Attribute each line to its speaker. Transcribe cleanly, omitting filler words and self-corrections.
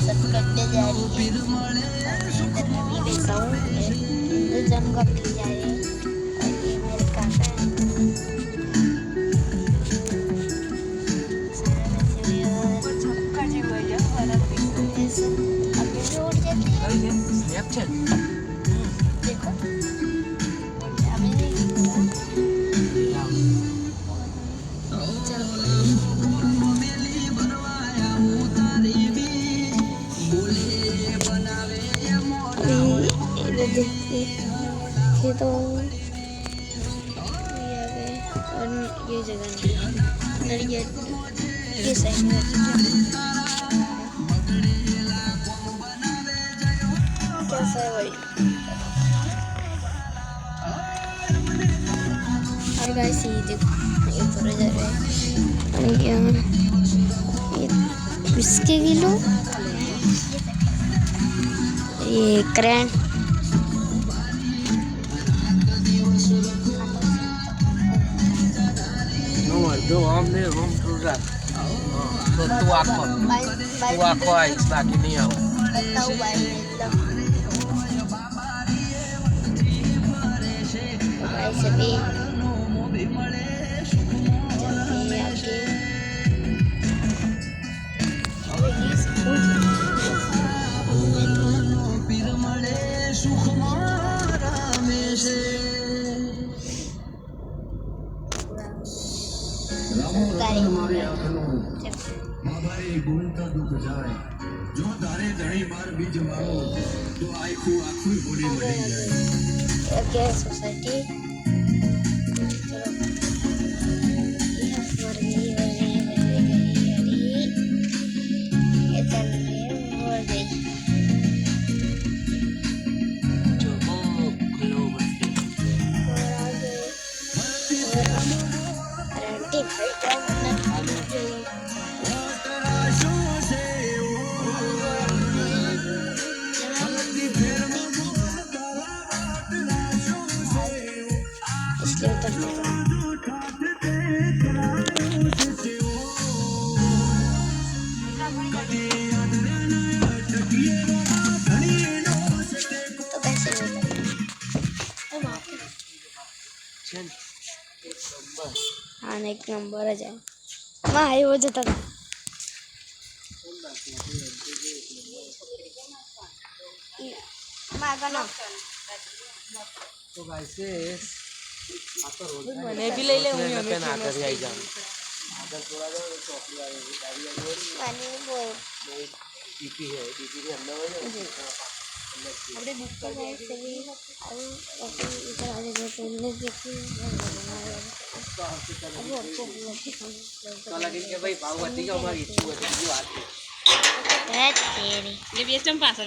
Speaker 1: Shortcut पे जा रही है और मैं इधर मैं भी बैठा हूँ। हिंदू जंगल में जा रही है और ये मेरे काका है। सारा वैसे भी और छक्का जी हुआ है हमारा ऐसे अभी भी उड़ जाती है।
Speaker 2: स्नैपचैट
Speaker 1: देखो अभी भी इधर देखिए तो ये आ गए और ये जगह नहीं ये साइड में कैसा है भाई। और गाइस ये देखो ये पूरा जा रहा है और ये 20 किलो ये crane
Speaker 2: do homem vamos cruzar tua coi está aqui nem eu
Speaker 1: बताओ भाई ऐसे भी चलते आगे
Speaker 3: जो तारे धड़ी बार बीज मारो तो आखू आखू बोली बढ़ी जाए।
Speaker 1: क्या सोसाइटी हाँ एक नंबर है वहाँ है वो जाता था
Speaker 2: तो वैसे
Speaker 4: मैंने भी ले ले
Speaker 2: पे ना कर आई जान अगर थोड़ा जा चौकड़ी आ गई
Speaker 1: मैंने वो
Speaker 2: डीपी है डीपी के अंदर
Speaker 1: अपने बुक पर गए सभी और इधर आ गए पहले देखिए अब आपको
Speaker 2: कल दिन के भाई भागवती का हमारी इच्छा है ये बात है
Speaker 1: तेरी
Speaker 4: ये भी एकदम पास है